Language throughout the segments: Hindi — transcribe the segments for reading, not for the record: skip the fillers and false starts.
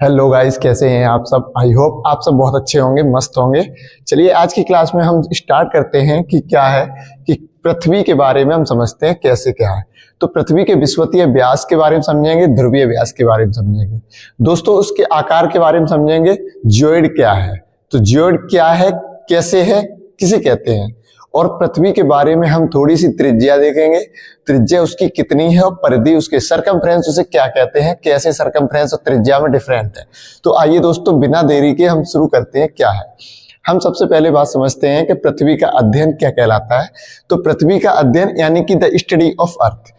हेलो गाइस, कैसे हैं आप सब। आई होप आप सब बहुत अच्छे होंगे, मस्त होंगे। चलिए आज की क्लास में हम स्टार्ट करते हैं कि क्या है कि पृथ्वी के बारे में हम समझते हैं कैसे क्या है। तो पृथ्वी के विषुवतीय व्यास के बारे में समझेंगे, ध्रुवीय व्यास के बारे में समझेंगे दोस्तों, उसके आकार के बारे में समझेंगे, जियोइड क्या है, तो जियोइड क्या है, कैसे है, किसे कहते हैं, और पृथ्वी के बारे में हम थोड़ी सी त्रिज्या देखेंगे, त्रिज्या उसकी कितनी है और परिधि उसके सरकमफ्रेंस उसे क्या कहते हैं, कैसे सरकमफ्रेंस और त्रिज्या में डिफरेंट है। तो आइए दोस्तों बिना देरी के हम शुरू करते हैं क्या है। हम सबसे पहले बात समझते हैं कि पृथ्वी का अध्ययन क्या कहलाता है। तो पृथ्वी का अध्ययन यानी कि द स्टडी ऑफ अर्थ,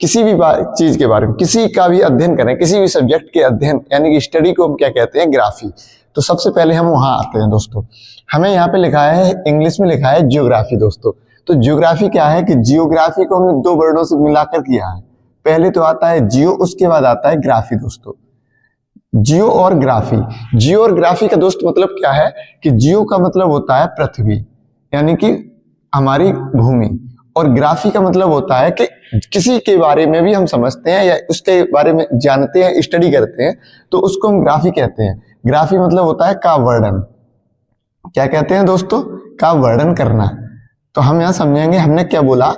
किसी भी चीज के बारे में किसी का भी अध्ययन करें, किसी भी सब्जेक्ट के अध्ययन यानी कि स्टडी को हम क्या कहते हैं, ग्राफी। तो सबसे पहले हम वहां आते हैं दोस्तों। हमें यहाँ पे लिखा है, इंग्लिश में लिखा है जियोग्राफी दोस्तों। तो जियोग्राफी क्या है कि जियोग्राफी को हमने दो वर्डों से मिलाकर किया है। पहले तो आता है जियो, उसके बाद आता है ग्राफी दोस्तों। जियो और ग्राफी, जियो और ग्राफी का दोस्त मतलब क्या है कि जियो का मतलब होता है पृथ्वी यानी कि हमारी भूमि, और ग्राफी का मतलब होता है कि किसी के बारे में भी हम समझते हैं या उसके बारे में जानते हैं, स्टडी करते हैं, तो उसको हम ग्राफी कहते हैं। ग्राफी मतलब होता है का वर्णन। क्या कहते हैं दोस्तों, का वर्णन करना। तो हम यहां समझेंगे हमने क्या बोला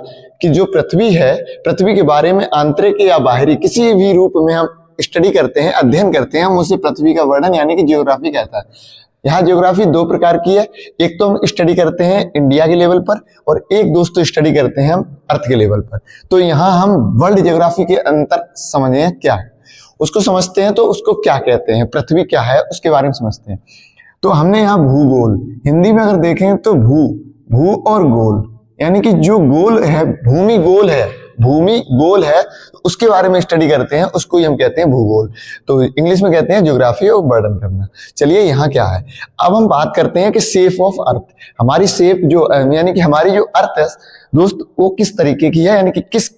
कि जो पृथ्वी है, पृथ्वी के बारे में आंतरिक या बाहरी किसी भी रूप में हम स्टडी करते हैं, अध्ययन करते हैं, हम उसे पृथ्वी का वर्णन यानी कि जियोग्राफी कहता है। यहाँ जियोग्राफी दो प्रकार की है, एक तो हम स्टडी करते हैं इंडिया के लेवल पर, और एक दोस्तों स्टडी करते हैं हम अर्थ के लेवल पर। तो यहाँ हम वर्ल्ड जियोग्राफी के अंतर समझे क्या है, उसको समझते हैं। तो उसको क्या कहते हैं, पृथ्वी क्या है उसके बारे में समझते हैं। तो हमने यहाँ भूगोल, हिंदी में अगर देखें तो भू और गोल, यानी कि जो गोल है, भूमि गोल है, भूमि गोल है, उसके बारे में स्टडी करते हैं, उसको ही हम कहते हैं भूगोल। तो इंग्लिश में कहते हैं ज्योग्राफी और वर्णन करना। चलिए यहाँ क्या है, अब हम बात करते हैं कि शेप ऑफ अर्थ, हमारी शेप जो यानी कि हमारी जो अर्थ है दोस्त, वो किस तरीके की है, यानी कि किस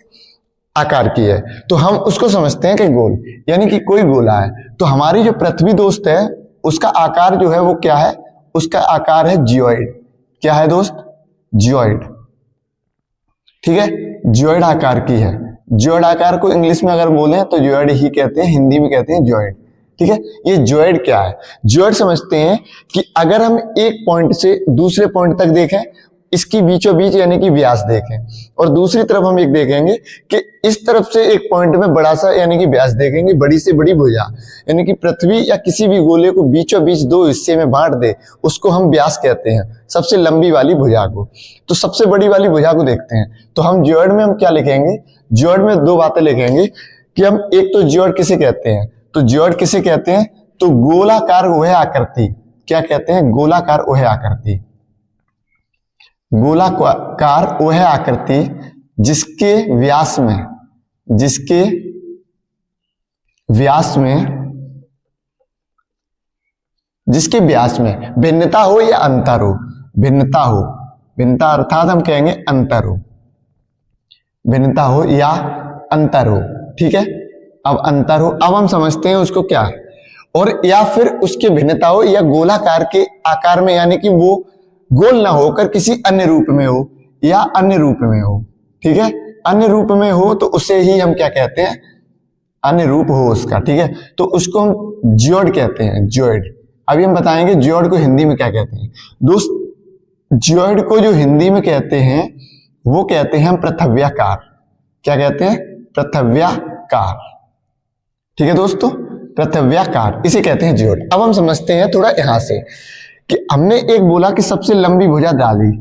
आकार की है। तो हम उसको समझते हैं कि गोल, यानी कि कोई गोला है। तो हमारी जो पृथ्वी दोस्त है, उसका आकार जो है वो क्या है, उसका आकार है जियोइड। क्या है दोस्त, जियोइड। ठीक है, जियोइड आकार की है। जियोइड आकार को इंग्लिश में अगर बोले तो जियोइड ही कहते हैं, हिंदी में कहते हैं जियोइड। ठीक है, ये जियोइड क्या है, जियोइड समझते हैं कि अगर हम एक पॉइंट से दूसरे पॉइंट तक देखें, इसकी बीचों बीच यानी कि व्यास देखें, और दूसरी तरफ हम एक देखेंगे कि इस तरफ से एक पॉइंट में बड़ा सा यानी कि व्यास देखेंगे, बड़ी से बड़ी भुजा, यानी कि पृथ्वी या किसी भी गोले को बीचों बीच दो हिस्से में बांट दे, उसको हम व्यास कहते हैं, सबसे लंबी वाली भुजा को। तो सबसे बड़ी वाली भुजा को देखते हैं, तो हम जियोइड में हम क्या लिखेंगे, जियोइड में दो बातें लिखेंगे कि हम एक तो जियोइड किसे कहते हैं, तो जियोइड किसे कहते हैं, तो गोलाकार वह आकृति। क्या कहते हैं, गोलाकार वह आकृति, गोलाकार वह आकृति जिसके व्यास में, जिसके व्यास में भिन्नता हो या अंतर हो, भिन्नता हो, भिन्नता अर्थात हम कहेंगे अंतर हो, भिन्नता हो या अंतर हो। ठीक है, अब अंतर हो, अब हम समझते हैं उसको क्या है, और या फिर उसके भिन्नता हो या गोलाकार के आकार में, यानी कि वो गोल ना होकर किसी अन्य रूप में हो या अन्य रूप में हो। ठीक है, अन्य रूप में हो तो उसे ही हम क्या कहते हैं, अन्य रूप हो उसका। ठीक है, तो उसको हम जियोइड कहते हैं, जियोइड। अभी हम बताएंगे जियोइड को हिंदी में क्या कहते हैं दोस्त। जियोइड को जो हिंदी में कहते हैं वो कहते हैं हम पृथव्याकार। क्या कहते हैं, पृथव्याकार। ठीक है दोस्तों, पृथव्याकार इसे कहते हैं जियोइड। अब हम समझते हैं थोड़ा यहां से कि हमने एक बोला कि सबसे लंबी भुजा डाली,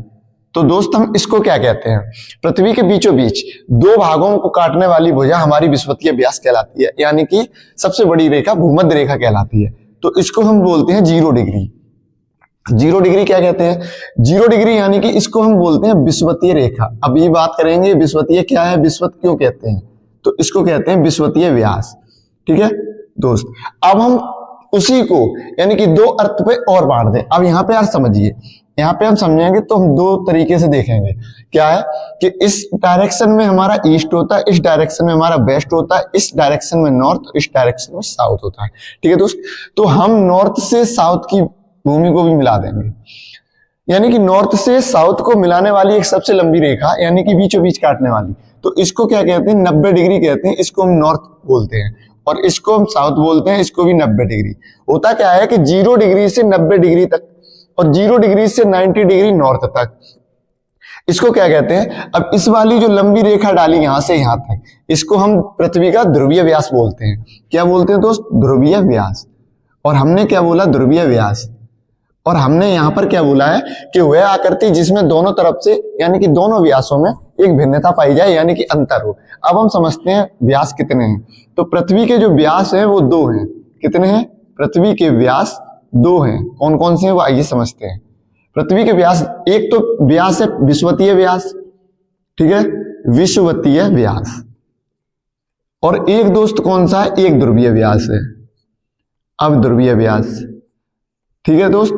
तो दोस्त हम इसको क्या कहते हैं, पृथ्वी के बीचों बीच दो भागों को काटने वाली भुजा हमारी विषुवतीय व्यास कहलाती है, यानी कि सबसे बड़ी रेखा भूमध्य रेखा कहलाती है। तो इसको हम बोलते हैं 0 डिग्री। 0 डिग्री क्या कहते हैं, 0 डिग्री यानी कि इसको हम बोलते हैं विषुवतीय रेखा। अभी बात करेंगे विषुवतीय क्या है, विषुवत क्यों कहते हैं, तो इसको कहते हैं विषुवतीय व्यास। ठीक है दोस्त, अब हम उसी को यानी कि दो अर्थ पे और बांट दें। अब यहाँ पे यार समझिए, यहाँ पे हम समझेंगे तो हम दो तरीके से देखेंगे। क्या है कि इस डायरेक्शन में हमारा ईस्ट होता है, इस डायरेक्शन में हमारा वेस्ट होता है, इस डायरेक्शन में नॉर्थ, इस डायरेक्शन में साउथ होता है। ठीक है दोस्त, तो हम नॉर्थ से साउथ की भूमि को भी मिला देंगे, यानी कि नॉर्थ से साउथ को मिलाने वाली एक सबसे लंबी रेखा, यानी कि बीचों बीच काटने वाली, तो इसको क्या कहते हैं, 90 डिग्री कहते हैं, इसको हम नॉर्थ बोलते हैं। और इसको हम साउथ बोलते हैं, इसको भी 90 डिग्री। होता क्या है कि 0 डिग्री से 90 डिग्री तक और 0 डिग्री से 90 डिग्री नॉर्थ तक, इसको क्या कहते हैं। अब इस वाली जो लंबी रेखा डाली यहां से यहां तक, इसको हम पृथ्वी का ध्रुवीय व्यास बोलते हैं। क्या बोलते हैं दोस्त? ध्रुवीय व्यास। और हमने क्या बोला? ध्रुवीय व्यास। और हमने यहां पर क्या बोला है कि वह आकृति जिसमें दोनों तरफ से यानी कि दोनों व्यासों में एक भिन्नता पाई जाए, यानी कि अंतर हो। अब हम समझते हैं व्यास कितने हैं। तो पृथ्वी के जो व्यास हैं वो 2 हैं। कितने हैं? पृथ्वी के व्यास 2 हैं। कौन कौन से हैं वो आइए समझते हैं। पृथ्वी के व्यास, एक तो व्यास है विषुवतीय व्यास, ठीक है, विषुवतीय व्यास। और एक दोस्त कौन सा है? एक ध्रुवीय व्यास है। अब ध्रुवीय व्यास, ठीक है दोस्त,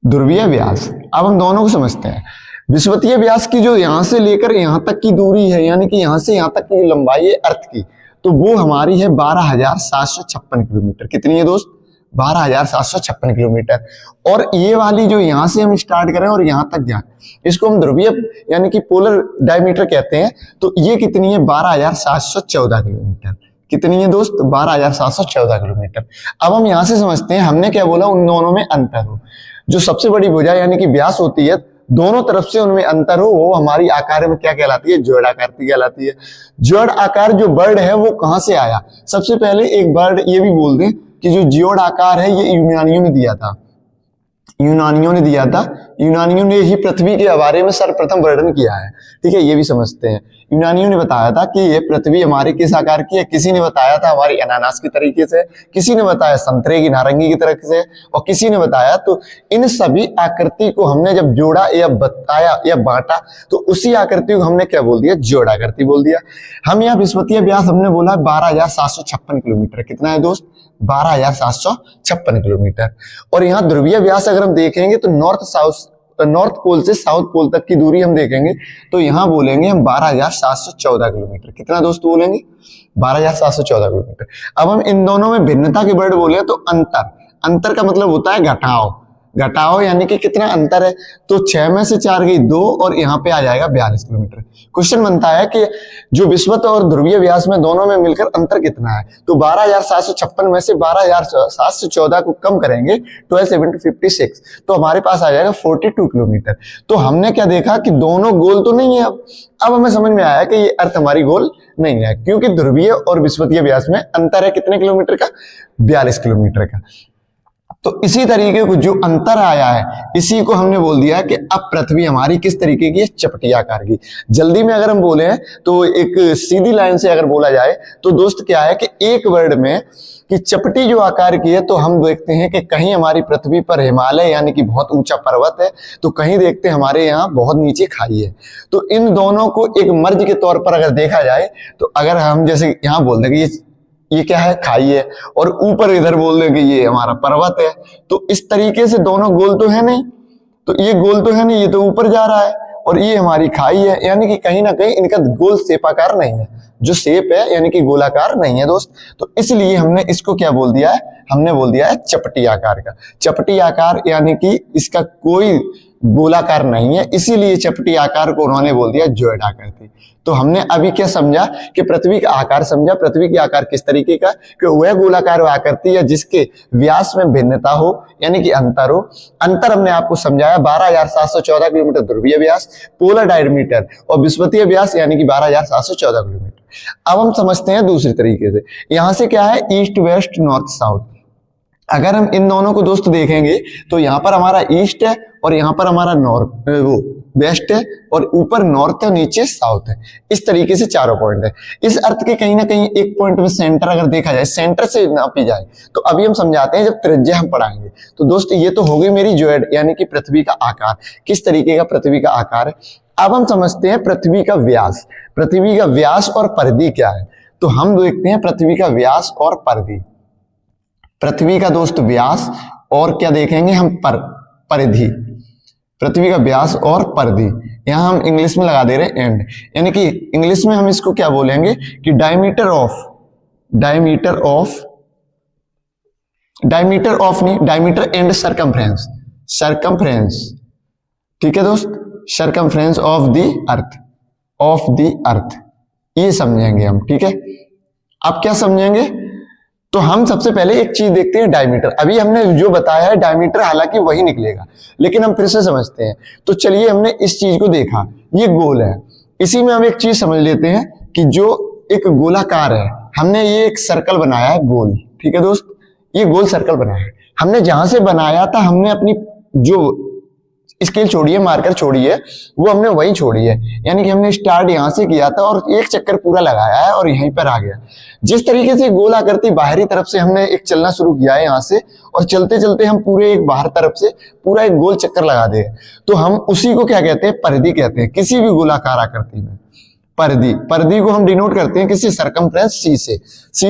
ध्रुवीय व्यास। अब हम दोनों को समझते हैं। विषुवतीय व्यास की जो यहां से लेकर यहां तक की दूरी है, यानी कि यहां से यहां तक की लंबाई है अर्थ की, तो वो हमारी है 12,756 किलोमीटर। कितनी है दोस्त? 12,756 किलोमीटर। और ये वाली जो यहां से हम स्टार्ट करें और यहां तक जाए, इसको हम ध्रुवीय यानी कि पोलर डायमीटर कहते हैं। तो ये कितनी है? 12,714 किलोमीटर। कितनी है दोस्त? 12,714 किलोमीटर। अब हम यहां से समझते हैं, हमने क्या बोला? उन दोनों में अंतर हो। जो सबसे बड़ी भुजा यानी कि व्यास होती है, दोनों तरफ से उनमें अंतर हो, वो हमारी आकार में क्या कहलाती है? जोड़ आकृति कहलाती है। जोड़ आकार जो वर्ड है वो कहां से आया? सबसे पहले एक वर्ड ये भी बोल दें कि जो जोड़ आकार है ये यूनानियों ने दिया था। यूनानियों ने दिया था। यूनानियों ने ही पृथ्वी के बारे में सर्वप्रथम वर्णन किया है, ठीक है, ये भी समझते हैं। यूनानियों ने बताया था कि ये पृथ्वी हमारी किस आकार की है। किसी ने बताया था हमारी अनानास की तरीके से, किसी ने बताया संतरे की नारंगी की तरह से, और किसी ने बताया। तो इन सभी आकृति को हमने जब जोड़ा या बताया या बांटा, तो उसी आकृति को हमने क्या बोल दिया? जोड़ आकृति बोल दिया। हम यहाँ विषुवतीय व्यास हमने बोला 12,756 किलोमीटर। कितना है दोस्त? 12,756 किलोमीटर। और यहाँ ध्रुवीय व्यास अगर हम देखेंगे तो नॉर्थ पोल से साउथ पोल तक की दूरी हम देखेंगे तो यहाँ बोलेंगे हम 12,714 किलोमीटर। कितना दोस्त बोलेंगे? 12,714 किलोमीटर। अब हम इन दोनों में भिन्नता के वर्ड बोले तो अंतर। अंतर का मतलब होता है घटाव। घटाओ यानी कि कितना अंतर है। तो 6 में से 4 गई 2 और यहाँ पे आ जाएगा 42 किलोमीटर। क्वेश्चन बनता है कि जो विषुवत और ध्रुवीय व्यास में दोनों में मिलकर अंतर कितना है। तो 12,756 में से 12,714 को कम करेंगे 12,756 तो हमारे पास आ जाएगा 42 किलोमीटर। तो हमने क्या देखा कि दोनों गोल तो नहीं है। अब हमें समझ में आया कि ये अर्थ हमारी गोल नहीं है, क्योंकि ध्रुवीय और विषुवतीय व्यास में अंतर है कितने किलोमीटर का? 42 किलोमीटर का। तो इसी तरीके को जो अंतर आया है इसी को हमने बोल दिया कि अब पृथ्वी हमारी किस तरीके की है? चपटी आकार की। जल्दी में अगर हम बोले तो एक सीधी लाइन से अगर बोला जाए तो दोस्त क्या है कि एक वर्ड में कि चपटी जो आकार की है, तो हम देखते हैं कि कहीं हमारी पृथ्वी पर हिमालय यानी कि बहुत ऊंचा पर्वत है, तो कहीं देखते हैं हमारे यहाँ बहुत नीचे खाई है। तो इन दोनों को एक मर्ज के तौर पर अगर देखा जाए तो अगर हम जैसे यहाँ बोल दें कि ये क्या है? खाई है, और ऊपर इधर बोल दें कि ये हमारा पर्वत है, तो इस तरीके से दोनों गोल तो है नहीं। तो ये गोल तो है नहीं, ये तो ऊपर जा रहा है और ये हमारी खाई है, यानी कि कहीं ना कहीं इनका गोल शेपाकार नहीं है। जो शेप है यानी कि गोलाकार नहीं है दोस्त। तो इसलिए हमने इसको क्या बोल दिया है? हमने बोल दिया है चपटी आकार का। चपटी आकार यानी कि इसका कोई गोलाकार नहीं है, इसीलिए चपटी आकार को उन्होंने बोल दिया जोड़ आकृति। तो हमने अभी क्या समझा कि पृथ्वी का आकार समझा। पृथ्वी की आकार किस तरीके का? कि वह गोलाकार आकृति या जिसके व्यास में भिन्नता हो यानी कि अंतर हो। अंतर हमने आपको समझाया 12,714 किलोमीटर ध्रुवीय व्यास, पोलर डायमीटर, और विषुवतीय व्यास यानी कि 12,714 किलोमीटर। अब हम समझते हैं दूसरी तरीके से। यहां से क्या है? East west north south. अगर हम इन दोनों को दोस्त देखेंगे तो यहाँ पर हमारा ईस्ट है और यहाँ पर हमारा नॉर्थ वो वेस्ट है, और ऊपर नॉर्थ है, नीचे साउथ है। इस तरीके से चारों पॉइंट है। इस अर्थ के कहीं ना कहीं एक पॉइंट में सेंटर अगर देखा जाए, सेंटर से नापी जाए, तो अभी हम समझाते हैं जब त्रिज्या हम पढ़ाएंगे। तो दोस्त ये तो हो गई मेरी ज्योइड यानी कि पृथ्वी का आकार, किस तरीके का पृथ्वी का आकार है। अब हम समझते हैं पृथ्वी का व्यास। पृथ्वी का व्यास और परिधि क्या है। तो हम देखते हैं पृथ्वी का व्यास और परिधि। पृथ्वी का दोस्त व्यास और क्या देखेंगे हम? परिधि। पृथ्वी का व्यास और परिधि, यहां हम इंग्लिश में लगा दे रहे हैं एंड, यानी कि इंग्लिश में हम इसको क्या बोलेंगे कि डायमीटर एंड सरकमफ्रेंस। ठीक है दोस्त, सरकमफ्रेंस ऑफ द अर्थ, ये समझेंगे हम। ठीक है, आप क्या समझेंगे? तो हम सबसे पहले एक चीज देखते हैं, डायमीटर। अभी हमने जो बताया है डायमीटर हालांकि वही निकलेगा, लेकिन हम फिर से समझते हैं। तो चलिए, हमने इस चीज को देखा, ये गोल है। इसी में हम एक चीज समझ लेते हैं कि जो एक गोलाकार है, हमने ये एक सर्कल बनाया है गोल, ठीक है दोस्त, ये गोल सर्कल बनाया है। हमने जहां से बनाया था, हमने अपनी जो स्केल छोड़ी है, मार्कर छोड़ी है, वो हमने वही छोड़ी है। यानी कि हमने स्टार्ट यहां से किया था और एक चक्कर पूरा लगाया है और यहीं पर आ गया। जिस तरीके से गोल आकृति बाहरी तरफ से हमने एक चलना शुरू किया है यहां से, और चलते चलते हम पूरे एक बाहर तरफ से पूरा एक गोल चक्कर लगा दे, तो हम उसी को क्या कहते हैं? परिधि कहते हैं। किसी भी गोलाकार आकृति में परिधि को हम डिनोट करते हैं किसी सरकमफ्रेंस सी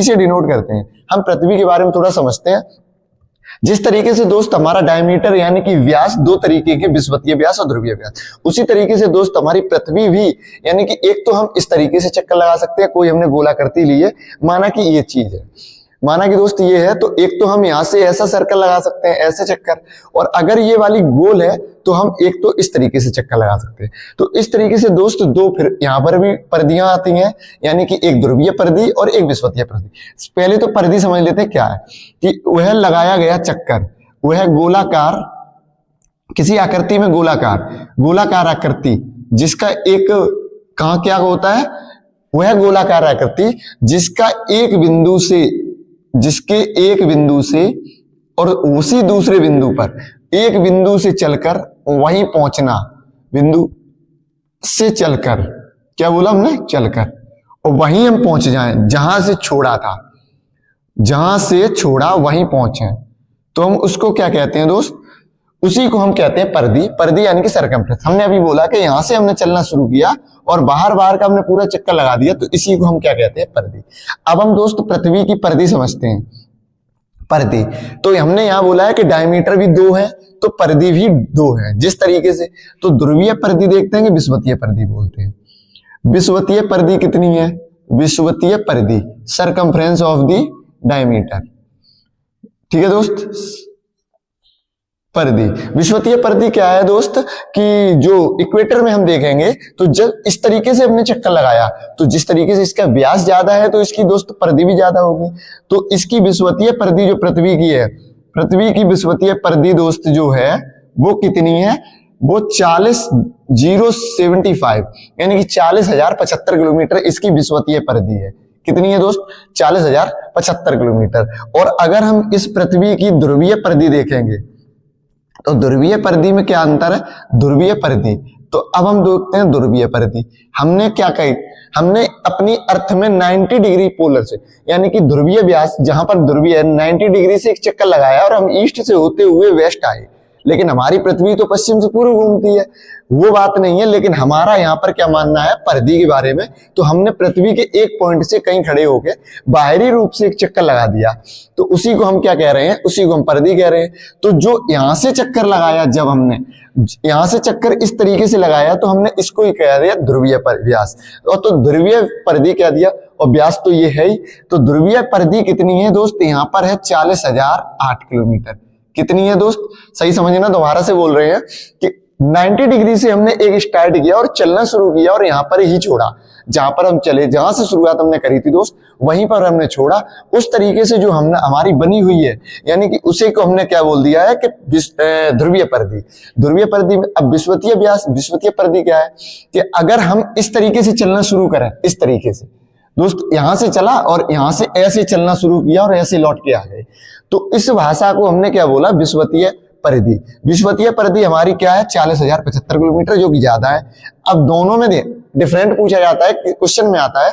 से डिनोट करते हैं। हम पृथ्वी के बारे में थोड़ा समझते हैं। जिस तरीके से दोस्त हमारा डायमीटर यानी कि व्यास दो तरीके के, विषुवतीय व्यास और ध्रुवीय व्यास, उसी तरीके से दोस्त हमारी पृथ्वी भी, यानी कि एक तो हम इस तरीके से चक्कर लगा सकते हैं, कोई हमने गोलाकृति ली है, माना कि ये चीज है, माना कि दोस्त ये है, तो एक तो हम यहां से ऐसा सर्कल लगा सकते हैं, ऐसे चक्कर, और अगर ये वाली गोल है तो हम एक तो इस तरीके से चक्कर लगा सकते हैं। तो इस तरीके से दोस्त दो, फिर यहां पर भी परिधियां आती हैं, यानी कि एक ध्रुवीय परिधि और एक विषुवतीय परिधि। पहले तो परिधि समझ लेते हैं क्या है, कि वह लगाया गया चक्कर, वह गोलाकार, किसी आकृति में गोलाकार आकृति जिसका एक, कहां क्या होता है, वह गोलाकार आकृति जिसका जिसके एक बिंदु से और उसी दूसरे बिंदु पर, एक बिंदु से चलकर वहीं पहुंचना, बिंदु से चलकर, क्या बोला हमने? चलकर, और वहीं हम पहुंच जाएं जहां से छोड़ा था, जहां से छोड़ा वहीं पहुंचे, तो हम उसको क्या कहते हैं दोस्त? उसी को हम कहते हैं परिधि यानी कि सरकमफ्रेंस। हमने अभी बोला कि यहां से हमने चलना शुरू किया और बाहर का हमने पूरा चक्कर लगा दिया, तो इसी को हम क्या कहते हैं? परिधि। अब हम दोस्त पृथ्वी की परिधि समझते हैं। परिधि, तो हमने यहां बोला है कि डायमीटर भी 2 है, तो परिधि भी 2 है। जिस तरीके से, तो ध्रुवीय परिधि देखते हैं कि विषुवतीय परिधि बोलते हैं। विषुवतीय परिधि कितनी है? विषुवतीय परिधि, सरकमफ्रेंस ऑफ द डायमीटर, ठीक है दोस्त। परिधि, विषुवतीय परिधि क्या है दोस्त, कि जो इक्वेटर में हम देखेंगे, तो जब इस तरीके से हमने चक्कर लगाया, तो जिस तरीके से इसका व्यास ज्यादा है, तो इसकी दोस्त परिधि भी ज्यादा होगी। तो इसकी विषुवतीय परिधि जो पृथ्वी की है, पृथ्वी की विषुवतीय परिधि दोस्त जो है वो कितनी है? वो 40,075 यानी कि 40,075 किलोमीटर इसकी विषुवतीय परिधि है। कितनी है दोस्त? 40,075 किलोमीटर। और अगर हम इस पृथ्वी की ध्रुवीय परिधि देखेंगे, तो ध्रुवीय परिधि में क्या अंतर है? ध्रुवीय परिधि, तो अब हम देखते हैं ध्रुवीय परिधि। हमने क्या कही? हमने अपनी अर्थ में 90 डिग्री पोलर से, यानी कि ध्रुवीय व्यास जहां पर ध्रुवीय है, 90 डिग्री से एक चक्कर लगाया और हम ईस्ट से होते हुए वेस्ट आए। लेकिन हमारी पृथ्वी तो पश्चिम से पूर्व घूमती है, वो बात नहीं है। लेकिन हमारा यहाँ पर क्या मानना है परिधि के बारे में, तो हमने पृथ्वी के एक पॉइंट से कहीं खड़े होकर बाहरी रूप से एक चक्कर लगा दिया, तो उसी को हम क्या कह रहे हैं? उसी को हम परिधि कह रहे हैं। तो जो यहां से चक्कर लगाया, जब हमने यहां से चक्कर इस तरीके से लगाया, तो हमने इसको ही कह दिया ध्रुवीय व्यास, और तो ध्रुवीय परिधि कह दिया, और व्यास तो ये है ही। तो ध्रुवीय परिधि कितनी है दोस्त? यहाँ पर है 40,008 किलोमीटर। कितनी है दोस्त? सही समझना, दोबारा से बोल रहे हैं कि 90 डिग्री से हमने एक स्टार्ट किया और चलना शुरू किया, और यहां पर ही छोड़ा, जहां पर हम चले, जहां से शुरुआत हमने करी थी दोस्त, वहीं पर हमने छोड़ा। उस तरीके से जो हमने हमारी बनी हुई है, यानी कि उसे को हमने क्या बोल दिया है कि ध्रुवीय परिधि। ध्रुवीय परिधि में अब विषुवतीय व्यास, विषुवतीय परिधि क्या है कि अगर हम इस तरीके से चलना शुरू करें, इस तरीके से दोस्त, यहां से चला और यहां से ऐसे चलना शुरू किया और ऐसे लौट के आ गए, तो इस भाषा को हमने क्या बोला? विषुवतीय परिधि। विषुवतीय परिधि हमारी क्या है? 40,075 किलोमीटर, जो कि ज्यादा है। अब दोनों में डिफरेंट पूछा जाता है, क्वेश्चन में आता है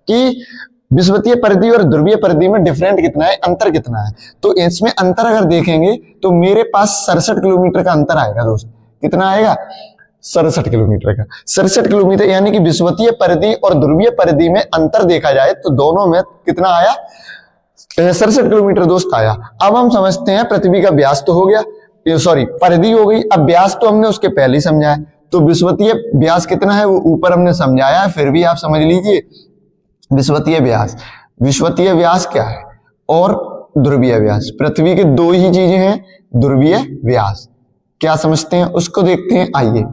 कि विषुवतीय परिधि और ध्रुवीय परिधि में डिफरेंट कितना है, अंतर कितना है। तो इसमें अंतर अगर देखेंगे तो मेरे पास 67 किलोमीटर का अंतर आएगा दोस्त। कितना आएगा? 67 किलोमीटर का। 67 किलोमीटर, यानी कि विषुवतीय परिधि और ध्रुवीय परिधि में अंतर देखा जाए तो दोनों में कितना आया? 67 किलोमीटर दोस्त आया। अब हम समझते हैं पृथ्वी का व्यास तो हो गया, सॉरी परिधि हो गई। अब व्यास तो हमने उसके पहले ही समझा है, तो विषुवतीय व्यास कितना है वो ऊपर हमने समझाया है, फिर भी आप समझ लीजिए विषुवतीय व्यास। विषुवतीय व्यास क्या है और ध्रुवीय व्यास, पृथ्वी के दो ही चीजें हैं, ध्रुवीय व्यास। क्या समझते हैं उसको देखते हैं। आइए,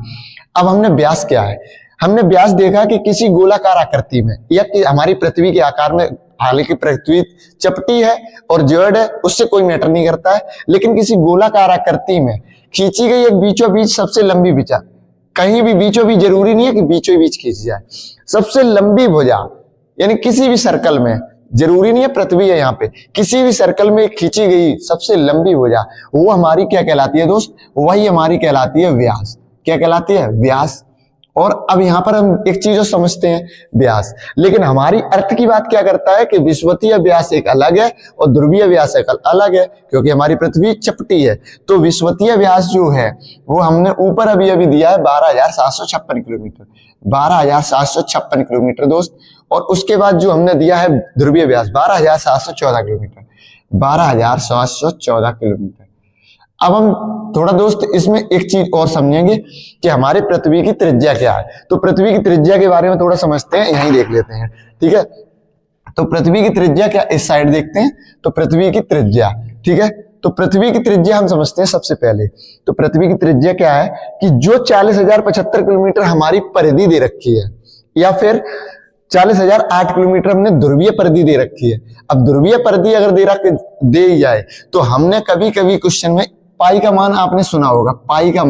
अब हमने व्यास क्या है, हमने व्यास देखा कि किसी गोलाकार आकृति में या कि हमारी पृथ्वी के आकार में हालांकि पृथ्वी चपटी है और जड़ है, उससे कोई मैटर नहीं करता है, लेकिन किसी गोलाकार आकृति में खींची गई एक बीचों बीच सबसे लंबी भुजा, कहीं भी बीचों बीच जरूरी नहीं है कि बीचों बीच खींची जाए, सबसे लंबी भुजा यानी किसी भी सर्कल में, जरूरी नहीं है पृथ्वी है यहाँ पे, किसी भी सर्कल में खींची गई सबसे लंबी भुजा, वो हमारी क्या कहलाती है दोस्त, वही हमारी कहलाती है व्यास। क्या कहलाती है? व्यास। और अब यहां पर हम एक चीज और समझते हैं, व्यास। लेकिन हमारी अर्थ की बात क्या करता है कि विषुवतीय व्यास एक अलग है और ध्रुवीय व्यास एक अलग है, क्योंकि हमारी पृथ्वी चपटी है। तो विषुवतीय व्यास जो है वो हमने ऊपर अभी अभी दिया है 12,756 किलोमीटर, 12,756 किलोमीटर दोस्त। और उसके बाद जो हमने दिया है ध्रुवीय व्यास 12,714 किलोमीटर, 12,714 किलोमीटर। अब हम थोड़ा दोस्त इसमें एक चीज और समझेंगे कि हमारे पृथ्वी की त्रिज्या क्या है। तो पृथ्वी की त्रिज्या के बारे में थोड़ा समझते हैं, यहीं देख लेते हैं, ठीक है। तो पृथ्वी की त्रिज्या क्या, इस साइड देखते हैं। तो पृथ्वी की त्रिज्या, ठीक है, तो पृथ्वी की त्रिज्या हम समझते हैं सबसे पहले। तो पृथ्वी की त्रिज्या क्या है कि जो 40,075 किलोमीटर हमारी परिधि दे रखी है, या फिर 40,008 किलोमीटर हमने ध्रुवीय परिधि दे रखी है। अब ध्रुवीय परिधि अगर दे जाए तो हमने कभी कभी क्वेश्चन में पाई का मान आपने सुना होगा, पाई का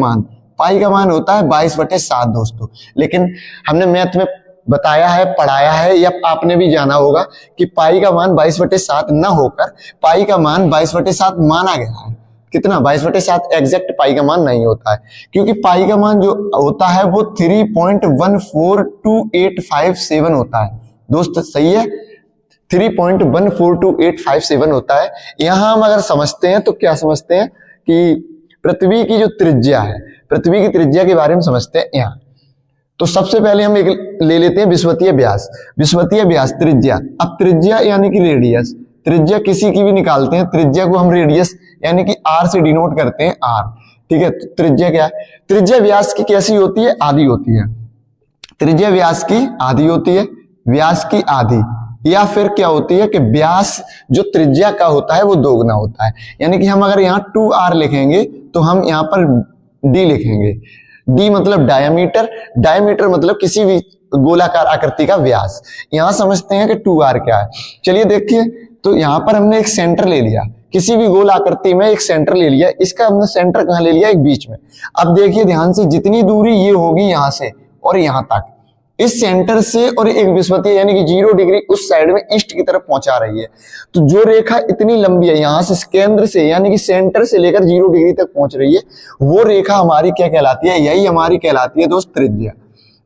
मान होता है 22/7 दोस्तों। लेकिन हमने मैथ में बताया है, पढ़ाया है, या आपने भी जाना होगा कि पाई का मान 22/7 न होकर पाई का मान 22/7 माना गया है। कितना? 22/7 एग्जैक्ट पाई का मान नहीं होता है, क्योंकि पाई का मान जो होता है वो 3.142857 होता है दोस्त, सही है, 3.142857 होता है। यहां हम अगर समझते हैं तो क्या समझते हैं कि पृथ्वी की जो त्रिज्या है, पृथ्वी की त्रिज्या के बारे में समझते हैं यहाँ। तो सबसे पहले हम एक ले लेते हैं विषुवतीय व्यास, विषुवतीय व्यास त्रिज्या। अब त्रिज्या यानी कि रेडियस, त्रिज्या किसी की भी निकालते हैं, त्रिज्या को हम रेडियस यानी कि आर से डिनोट करते हैं, आर, ठीक है। तो त्रिज्या क्या है? त्रिज्या व्यास की कैसी होती है? आधी होती है। त्रिज्या व्यास की आधी होती है, व्यास की आधी, या फिर क्या होती है कि व्यास जो त्रिज्या का होता है वो दोगुना होता है। यानी कि हम अगर यहाँ 2r लिखेंगे तो हम यहाँ पर d लिखेंगे। d मतलब डायमीटर, डायमीटर मतलब किसी भी गोलाकार आकृति का व्यास। यहां समझते हैं कि 2r क्या है। चलिए देखिए, तो यहां पर हमने एक सेंटर ले लिया, किसी भी गोल आकृति में एक सेंटर ले लिया, इसका हमने सेंटर कहां ले लिया? एक बीच में। अब देखिए ध्यान से, जितनी दूरी ये होगी यहां से और यहां तक, इस सेंटर से और एक विषुवतीय यानी कि 0 डिग्री उस साइड में ईस्ट की तरफ पहुंचा रही है। तो जो रेखा इतनी लंबी है यहां से केंद्र से यानी कि सेंटर से लेकर 0 डिग्री तक पहुंच रही है, वो रेखा हमारी क्या कहलाती है? यही हमारी कहलाती है दोस्त त्रिज्या,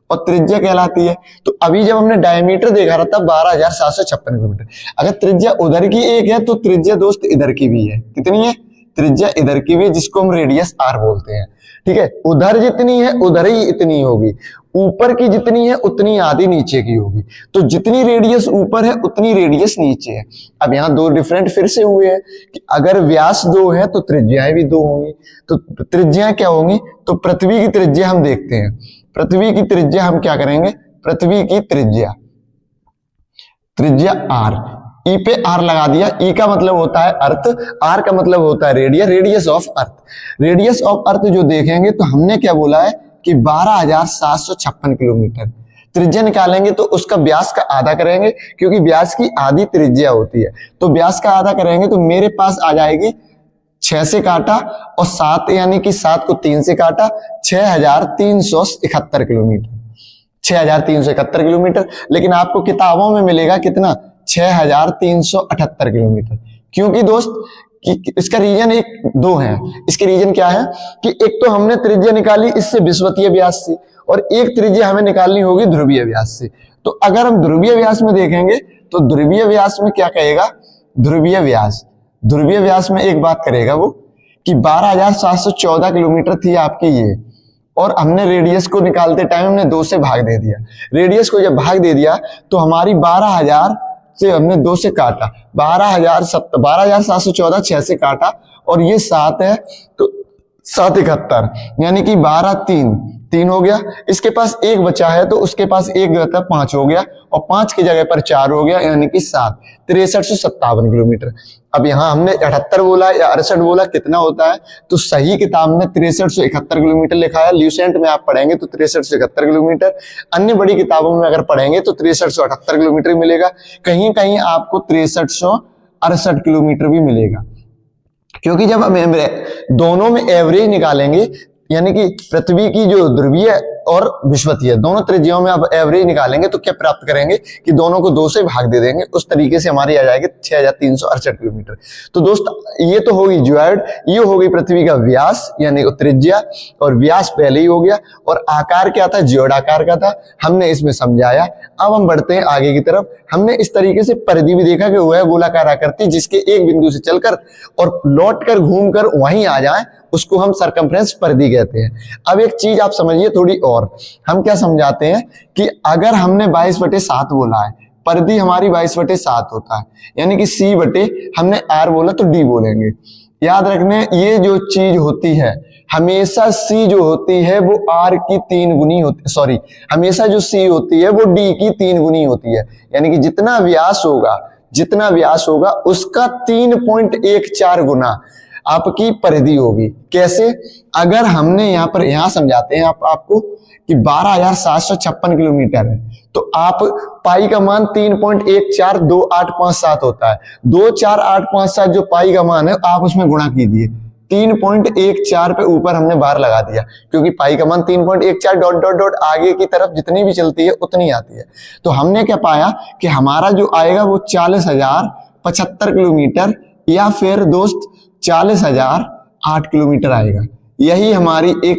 और त्रिज्या कहलाती है। तो अभी जब हमने डायमीटर देखा रहा था 12,756 किलोमीटर, अगर त्रिज्या उधर की एक है तो त्रिज्या दोस्त इधर की भी है। कितनी है? त्रिज्या इधर की भी है, जिसको हम रेडियस आर बोलते हैं, ठीक है। उधर जितनी है उधर ही इतनी होगी, ऊपर की जितनी है उतनी आधी नीचे की होगी। तो जितनी रेडियस ऊपर है उतनी रेडियस नीचे है। अब यहाँ दो डिफरेंट फिर से हुए हैं कि अगर व्यास 2 है तो त्रिज्याएं भी 2 होंगी। तो त्रिज्याएं क्या होंगी? तो पृथ्वी की त्रिज्या हम देखते हैं, पृथ्वी की त्रिज्या हम क्या करेंगे? पृथ्वी की त्रिज्या, त्रिज्या आर, ई पे आर लगा दिया। ई का मतलब होता है अर्थ, आर का मतलब होता है radius, radius of earth. Radius of earth जो देखेंगे तो हमने क्या बोला है कि 12,756 किलोमीटर। त्रिज्या निकालेंगे तो उसका व्यास का आधा करेंगे, क्योंकि व्यास की आधी त्रिज्या होती है। तो व्यास का आधा करेंगे तो मेरे पास आ जाएगी 6 से काटा और 7 यानी कि 7 को 3 से काटा, 6,371 किलोमीटर, 6,371 किलोमीटर। लेकिन आपको किताबों में मिलेगा कितना? 6,378 किलोमीटर। क्योंकि दोस्त कि इसका रीजन एक दो है। इसके रीजन क्या है कि एक तो हमने त्रिज्या निकाली इससे विषुवतीय व्यास से, और एक त्रिज्या हमें निकालनी होगी ध्रुवीय व्यास से। तो अगर हम ध्रुवीय व्यास में देखेंगे तो ध्रुवीय व्यास में क्या कहेगा? ध्रुवीय व्यास, ध्रुवीय व्यास में एक बात करेगा वो कि 12,714 किलोमीटर थी आपकी ये, और हमने रेडियस को निकालते टाइम हमने 2 से भाग दे दिया। रेडियस को जब भाग दे दिया तो हमारी 12,000 से हमने 2 से काटा, 12,714 6 से काटा, और ये 7 है तो 771 यानी कि 12 3 3 हो गया, इसके पास 1 बचा है तो उसके पास 1 गया 5 हो गया, और 5 की जगह पर 4 हो गया, यानी कि 7, 6357 किलोमीटर। अब यहाँ हमने 78 बोला या 68 बोला, कितना होता है? तो सही किताब में 6371 किलोमीटर लिखा है, ल्यूसेंट में आप पढ़ेंगे तो 6371 किलोमीटर, अन्य बड़ी किताबों में अगर पढ़ेंगे तो 6378 किलोमीटर मिलेगा, कहीं कहीं आपको 6368 किलोमीटर भी मिलेगा। क्योंकि जब हम दोनों में एवरेज निकालेंगे, यानी कि पृथ्वी की जो ध्रुवीय और विषुवतीय दोनों त्रिज्याओं में अब एवरेज निकालेंगे तो क्या प्राप्त करेंगे कि दोनों को 2 से भाग दे देंगे, उस तरीके से हमारी आ जाएगी 6368 किलोमीटर। तो दोस्त ये तो होगी ज्योइड, ये हो गई पृथ्वी का व्यास यानी त्रिज्या, और व्यास पहले ही हो गया, और आकार क्या था? ज्योइड आकार का था, हमने इसमें समझाया। अब हम बढ़ते हैं आगे की तरफ। हमने इस तरीके से परिधि भी देखा कि वह गोलाकार आकृति जिसके एक बिंदु से चलकर और लौट कर घूम कर वहीं आ जाए, उसको हम सरकमफ्रेंस परिधि कहते हैं। अब एक चीज आप समझिए थोड़ी और, हम क्या समझाते हैं कि अगर हमने 22/7 बोला है, परिधि हमारी 22/7 होता है, यानी कि C बटे हमने R बोला तो D बोलेंगे। याद रखने ये जो चीज होती है हमेशा C जो होती है वो R की 3 गुनी होती, सॉरी, हमेशा जो C होती है वो D की 3 गुनी होती है, यानी कि जितना व्यास होगा उसका 3.14 गुना आपकी परिधि होगी। कैसे? अगर हमने यहाँ समझाते हैं आपको कि 12,756 किलोमीटर है, तो आप पाई का मान 3.142857 होता है, 24857 जो पाई का मान है आप उसमें गुणा कीजिए, 3.14 पे ऊपर हमने बार लगा दिया, क्योंकि पाई का मान 3.14 डॉट डॉट डॉट आगे की तरफ जितनी भी चलती है उतनी आती है। तो हमने क्या पाया कि हमारा जो आएगा वो 40,075 किलोमीटर या फिर दोस्त 40,008 किलोमीटर आएगा। यही हमारी एक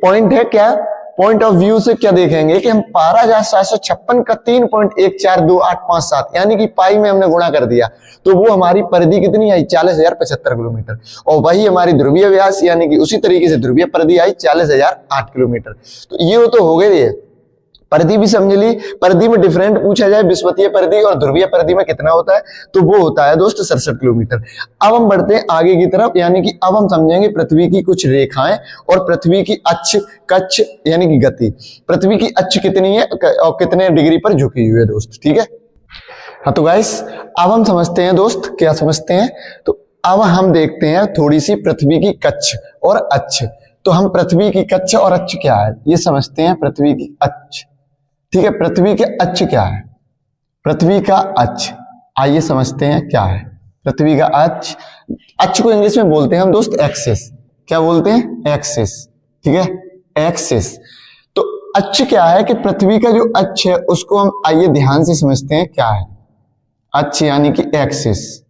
पॉइंट है। क्या पॉइंट ऑफ व्यू से क्या देखेंगे कि हम 12,756 का 3.142857 यानी कि पाई में हमने गुणा कर दिया, तो वो हमारी परिधि कितनी आई? 40,075 किलोमीटर, और वही हमारी ध्रुवीय व्यास यानी कि उसी तरीके से ध्रुवीय परिधि आई 40,008 किलोमीटर। तो ये तो हो गए, परिधि भी समझ ली। परिधि में डिफरेंट पूछा जाए, विषुवतीय परिधि और ध्रुवीय परिधि में कितना होता है, तो वो होता है दोस्त 67 किलोमीटर। अब हम बढ़ते हैं आगे की तरफ, यानी कि अब हम समझेंगे पृथ्वी की कुछ रेखाएं और पृथ्वी की अक्ष कक्ष यानी कि गति। पृथ्वी की अक्ष कितनी है और कितने डिग्री पर झुकी हुई है दोस्त, ठीक है। हाँ तो गाइस अब हम समझते हैं दोस्त, क्या समझते हैं, तो अब हम देखते हैं थोड़ी सी पृथ्वी की कक्ष और अक्ष। तो हम पृथ्वी की कक्ष और अक्ष क्या है ये समझते हैं। पृथ्वी की अक्ष, ठीक है, पृथ्वी के अक्ष क्या है? पृथ्वी का अक्ष आइए समझते हैं क्या है पृथ्वी का अक्ष। अक्ष को इंग्लिश में बोलते हैं हम दोस्त एक्सिस। क्या बोलते हैं? एक्सिस, ठीक है, एक्सिस। तो अक्ष क्या है कि पृथ्वी का जो अक्ष है उसको हम आइए ध्यान से समझते हैं क्या है अक्ष यानी कि एक्सिस।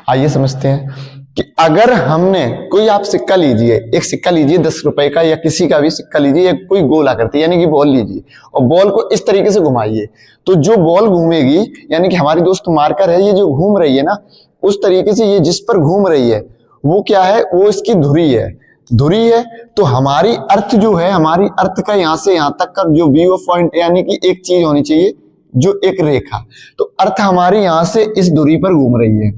आइए समझते हैं कि अगर हमने कोई, आप सिक्का लीजिए, एक सिक्का लीजिए 10 रुपए का या किसी का भी सिक्का लीजिए, कोई गोल आकृति यानी कि बॉल लीजिए और बॉल को इस तरीके से घुमाइए, तो जो बॉल घूमेगी यानी कि हमारी दोस्त मार्कर है, ये जो घूम रही है ना, उस तरीके से ये जिस पर घूम रही है वो क्या है? वो इसकी धुरी है। धुरी है तो हमारी अर्थ जो है, हमारी अर्थ का यहां से यहां तक का जो व्यू ऑफ पॉइंट यानी कि एक चीज होनी चाहिए जो एक रेखा, तो अर्थ हमारी यहां से इस धुरी पर घूम रही है।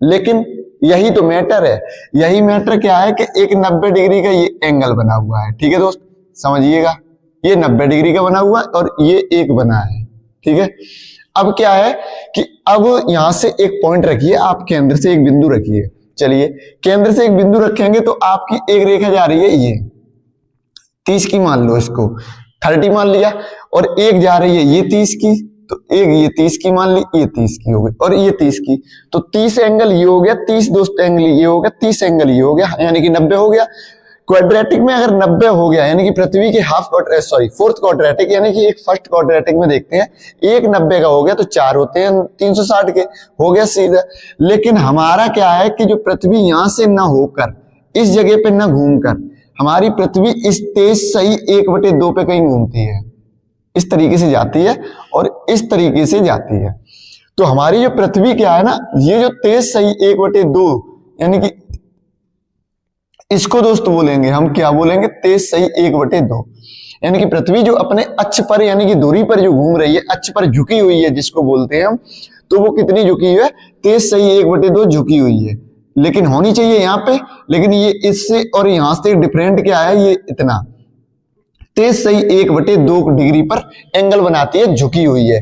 लेकिन यही तो मैटर है। यही मैटर क्या है कि एक 90 डिग्री का ये एंगल बना हुआ है, ठीक है दोस्त, समझिएगा, ये 90 डिग्री का बना हुआ है और ये एक बना है, ठीक है। अब क्या है कि अब यहां से एक पॉइंट रखिए, आप केंद्र से एक बिंदु रखिए। चलिए केंद्र से एक बिंदु रखेंगे तो आपकी एक रेखा जा रही है ये 30 की, मान लो इसको 30 मान लिया, और एक जा रही है ये 30 की, तो एक ये 30 की मान ली, ये 30 की हो गई, और ये 30 की, तो 30 एंगल ये हो गया, 30 दोस्त एंगल ये हो गया, 30 एंगल ये हो गया, यानी कि 90 हो गया। क्वाड्रेटिक में अगर 90 हो गया यानी कि पृथ्वी के फोर्थ क्वाड्रेटिक यानी कि एक फर्स्ट क्वाड्रेटिक में देखते हैं, एक 90 का हो गया तो 4 होते हैं 360 के, हो गया सीधा। लेकिन हमारा क्या है कि जो पृथ्वी यहां से ना होकर इस जगह पे ना घूमकर, हमारी पृथ्वी इस तेज सही 1/2 पे कहीं घूमती है, इस तरीके से जाती है और इस तरीके से जाती है। तो हमारी जो पृथ्वी क्या है ना, ये जो तेज सही 1/2 यानी कि इसको दोस्त बोलेंगे हम, क्या बोलेंगे? तेज सही 1/2, यानी कि पृथ्वी जो अपने अक्ष पर यानी कि दूरी पर जो घूम रही है, अक्ष पर झुकी हुई है जिसको बोलते हैं हम, तो वो कितनी झुकी हुई है? तेज सही 1/2 झुकी हुई है। लेकिन होनी चाहिए यहाँ पे, लेकिन ये इससे और यहां से डिफरेंट क्या है, ये इतना तेज सही 1/2 डिग्री पर एंगल बनाती है, झुकी हुई है।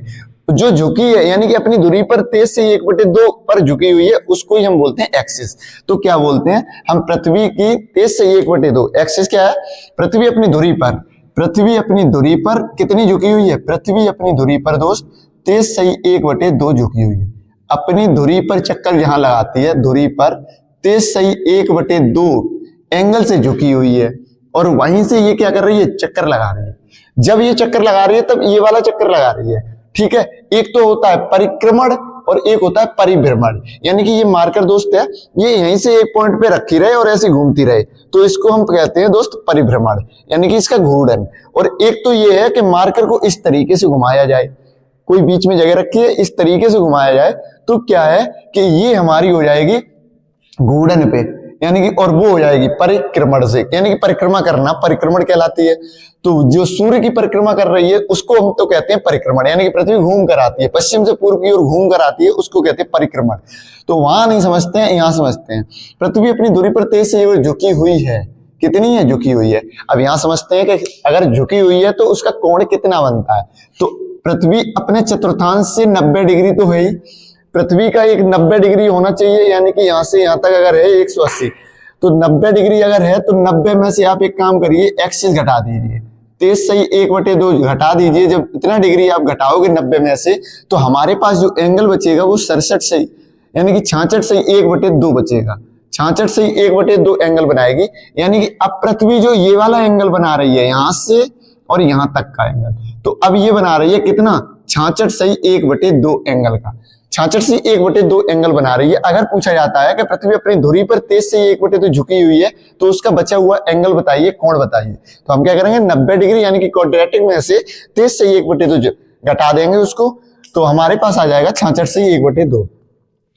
जो झुकी है यानी कि अपनी दूरी पर तेज से 1/2 पर झुकी हुई है, उसको ही हम बोलते हैं एक्सिस। तो क्या बोलते हैं हम, पृथ्वी की तेज से 1/2, एक्सिस क्या है, पृथ्वी अपनी दूरी पर, पृथ्वी अपनी दूरी पर कितनी झुकी हुई है, पृथ्वी अपनी दूरी पर दोस्त तेज सही 1/2 झुकी हुई है। अपनी धुरी पर चक्कर जहां लगाती है, धुरी पर तेज सही 1/2 एंगल से झुकी हुई है, और वहीं से ये क्या कर रही है, चक्कर लगा रही है। जब ये चक्कर लगा रही है तब ये वाला चक्कर लगा रही है, ठीक है। एक तो होता है परिक्रमण और एक होता है परिभ्रमण, यानी कि ये मार्कर दोस्त है, ये यहीं से एक पॉइंट पे रखी रहे और ऐसे घूमती रहे, तो इसको हम कहते हैं दोस्त परिभ्रमण, यानी कि इसका घूर्णन। और एक तो ये है कि मार्कर को इस तरीके से घुमाया जाए, कोई बीच में जगह रखी है, इस तरीके से घुमाया जाए, तो क्या है कि ये हमारी हो जाएगी घूर्णन पे, यानी कि, और वो हो जाएगी परिक्रमण से, यानी कि परिक्रमा करना, परिक्रमण कहलाती है। तो जो सूर्य की परिक्रमा कर रही है उसको हम तो कहते हैं परिक्रमण, यानी कि पृथ्वी घूम कर आती है, पश्चिम से पूर्व की ओर घूम कर आती है, उसको कहते हैं परिक्रमण। तो वहां नहीं समझते हैं, यहां समझते हैं। पृथ्वी अपनी दूरी पर तेज से झुकी हुई है, कितनी है, झुकी हुई है। अब यहां समझते हैं कि अगर झुकी हुई है तो उसका कोण कितना बनता है। तो पृथ्वी अपने चतुर्थांश से 90 डिग्री तो है ही, पृथ्वी का एक 90 डिग्री होना चाहिए, यानी कि यहां से यहां तक अगर है 180, तो 90 डिग्री अगर है तो 90 में से आप एक काम करिए, एक्सिस घटा दीजिए, तेज सही 1/2 घटा दीजिए। जब इतना डिग्री आप घटाओगे 90 में से, तो हमारे पास जो एंगल बचेगा वो 67 सही, यानी कि 66 सही 1/2 बचेगा, 66 सही 1/2 एंगल बनाएगी। यानी कि अब पृथ्वी जो ये वाला एंगल बना रही है यहां से और यहां तक का एंगल, तो अब ये बना रही है कितना, 66 सही 1/2 एंगल का, 66 से 1/2 एंगल बना रही है। अगर पूछा जाता है कि पृथ्वी अपनी धुरी पर तेज से 1/2 झुकी हुई है, तो उसका बचा हुआ एंगल बताइए, कोण बताइए। तो हम क्या करेंगे, 90 डिग्री यानी कि क्वाड्रेटिक में से तेज से 1/2 घटा देंगे उसको, तो हमारे पास आ जाएगा 66 से 1/2।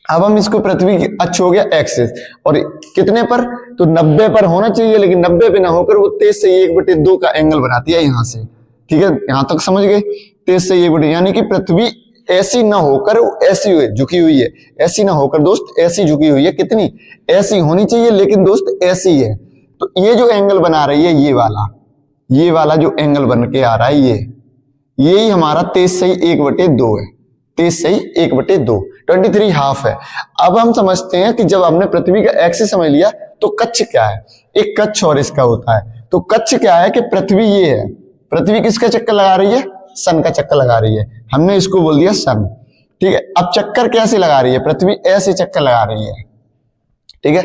अब हम इसको, पृथ्वी अक्ष हो गया एक्सिस, और कितने पर, तो 90 पर होना चाहिए, लेकिन 90 पे ना होकर वो तेज से 1/2 का एंगल बनाती है यहां से, ठीक है। यहां तक समझ गए, तेज से 1/2, यानी कि पृथ्वी ऐसी ना होकर ऐसी झुकी हुई है, ऐसी ना होकर दोस्त ऐसी झुकी हुई है, कितनी, ऐसी होनी चाहिए, लेकिन दोस्त ऐसी है। तो ये जो एंगल बना रही है, ये वाला जो एंगल बन के आ रहा है, ये ही हमारा तेज सही 1/2 है, तेज सही 1/2, 23 हाफ है। अब हम समझते हैं कि जब हमने पृथ्वी का एक्सिस समझ लिया, तो कक्ष क्या है, एक कक्ष और इसका होता है। तो कक्ष क्या है कि पृथ्वी ये है, पृथ्वी किसका चक्कर लगा रही है, सन का चक्कर लगा रही है, हमने इसको बोल दिया सन, ठीक है। अब चक्कर कैसे लगा रही है, पृथ्वी ऐसे चक्कर लगा रही है, ठीक है।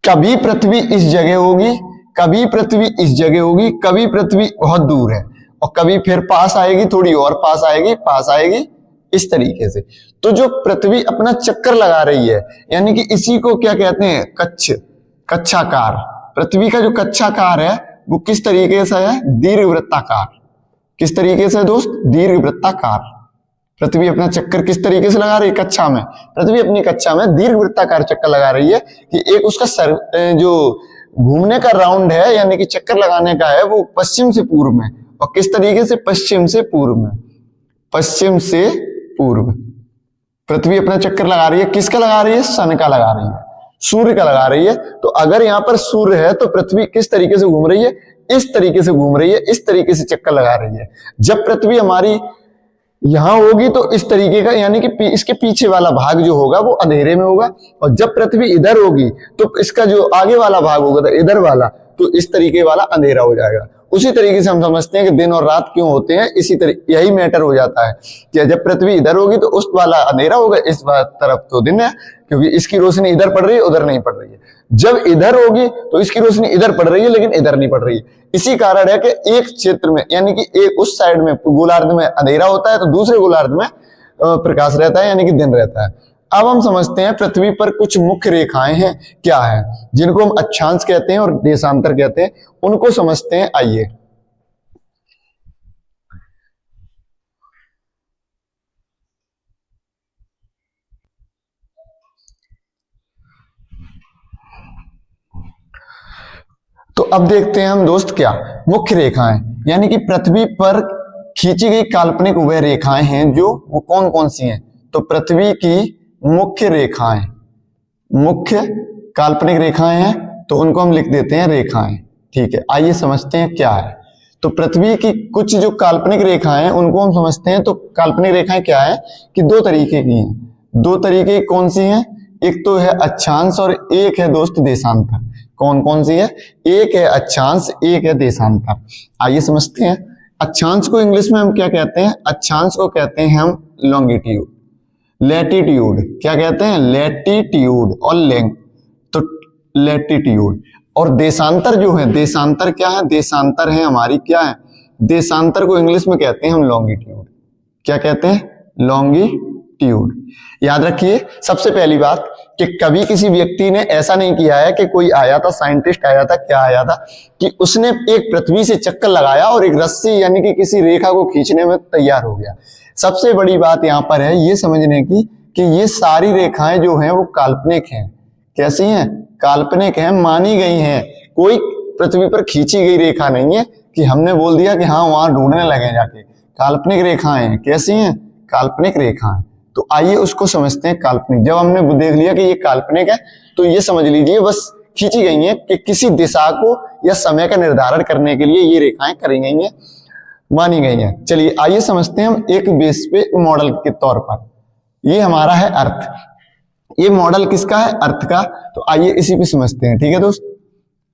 कभी पृथ्वी इस जगह होगी, कभी पृथ्वी इस जगह होगी, कभी पृथ्वी बहुत दूर है, और कभी फिर पास आएगी, थोड़ी और पास आएगी, इस तरीके से। तो जो पृथ्वी अपना चक्कर लगा रही है, यानी कि इसी को क्या कहते हैं, कक्षाकार। पृथ्वी का जो कक्षाकार है वो किस तरीके से है, दीर्घवृत्ताकार। किस तरीके से दोस्त, दीर्घवृत्ताकार। पृथ्वी अपना चक्कर किस तरीके से लगा रही है, कक्षा में, पृथ्वी अपनी कक्षा में दीर्घवृत्ताकार चक्कर लगा रही है, कि एक उसका जो घूमने का राउंड है, यानी कि चक्कर लगाने का है, वो पश्चिम से पूर्व में, और किस तरीके से, पश्चिम से पूर्व में, पश्चिम से पूर्व पृथ्वी अपना चक्कर लगा रही है। किसका लगा रही है, सन का लगा रही है, सूर्य का लगा रही है। तो अगर यहां पर सूर्य है तो पृथ्वी किस तरीके से घूम रही है, इस तरीके से घूम रही है, इस तरीके से चक्कर लगा रही है। जब पृथ्वी हमारी यहां होगी तो इस तरीके का, यानी कि इसके पीछे वाला भाग जो होगा वो अंधेरे में होगा, और जब पृथ्वी इधर होगी तो इसका जो आगे वाला भाग होगा, तो इधर वाला, तो इस तरीके वाला अंधेरा हो जाएगा। उसी तरीके से हम समझते हैं कि दिन और रात क्यों होते हैं, इसी तरीके, यही मैटर हो जाता है कि जब पृथ्वी इधर होगी तो उस वाला अंधेरा होगा, इस तरफ तो दिन है, क्योंकि इसकी रोशनी इधर पड़ रही है, उधर नहीं पड़ रही है। जब इधर होगी तो इसकी रोशनी इधर पड़ रही है, लेकिन इधर नहीं पड़ रही है। इसी कारण है कि एक क्षेत्र में, यानी कि एक उस साइड में गोलार्ध में अंधेरा होता है, तो दूसरे गोलार्ध में प्रकाश रहता है, यानी कि दिन रहता है। अब हम समझते हैं पृथ्वी पर कुछ मुख्य रेखाएं हैं, क्या है, जिनको हम अक्षांश कहते हैं और देशांतर कहते हैं, उनको समझते हैं। आइए, तो अब देखते हैं हम दोस्त, क्या मुख्य रेखाएं, यानी कि पृथ्वी पर खींची गई काल्पनिक वह रेखाएं हैं, जो वो कौन कौन सी हैं। तो पृथ्वी की मुख्य रेखाएं, मुख्य काल्पनिक रेखाएं हैं तो उनको हम लिख देते हैं रेखाएं। ठीक है, आइए समझते हैं क्या है। तो पृथ्वी की कुछ जो काल्पनिक रेखाएं हैं उनको हम समझते हैं। तो काल्पनिक रेखाएं क्या है कि दो तरीके की हैं। दो तरीके कौन सी हैं? एक तो है अक्षांश और एक है दोस्त देशांतर। कौन कौन सी है? एक है अक्षांश, एक है देशांतर। आइए समझते हैं। अक्षांश को इंग्लिश में हम क्या कहते हैं? अक्षांश को कहते हैं हम लॉन्गिट्यूड, लैटिट्यूड। क्या कहते हैं? लैटिट्यूड और लेंथ, तो लैटिट्यूड। और देशांतर जो है, देशांतर क्या है? देशांतर है हमारी क्या है? देशांतर को इंग्लिश में कहते हैं हम लॉन्गिट्यूड। क्या कहते हैं? लॉन्गिट्यूड। याद रखिए सबसे पहली बात कि कभी किसी व्यक्ति ने ऐसा नहीं किया है कि कोई आया था, साइंटिस्ट आया था, क्या आया था कि उसने एक पृथ्वी से चक्कर लगाया और एक रस्सी यानी कि किसी रेखा को खींचने में तैयार हो गया। सबसे बड़ी बात यहां पर है ये समझने की कि ये सारी रेखाएं जो हैं वो काल्पनिक हैं। कैसी हैं? काल्पनिक हैं, मानी गई हैं। कोई पृथ्वी पर खींची गई रेखा नहीं है कि हमने बोल दिया कि हाँ वहां ढूंढने लगे जाके। काल्पनिक रेखाएं हैं। कैसी हैं? काल्पनिक रेखाएं। तो आइए उसको समझते हैं काल्पनिक। जब हमने देख लिया कि ये काल्पनिक है तो ये समझ लीजिए बस खींची गई हैं कि किसी दिशा को या समय का निर्धारण करने के लिए ये रेखाएं करी गई हैं, मानी गई हैं। चलिए आइए समझते हैं हम एक बेस पे मॉडल के तौर पर। ये हमारा है अर्थ। ये मॉडल किसका है? अर्थ का। तो आइए इसी पे समझते हैं। ठीक है दोस्त?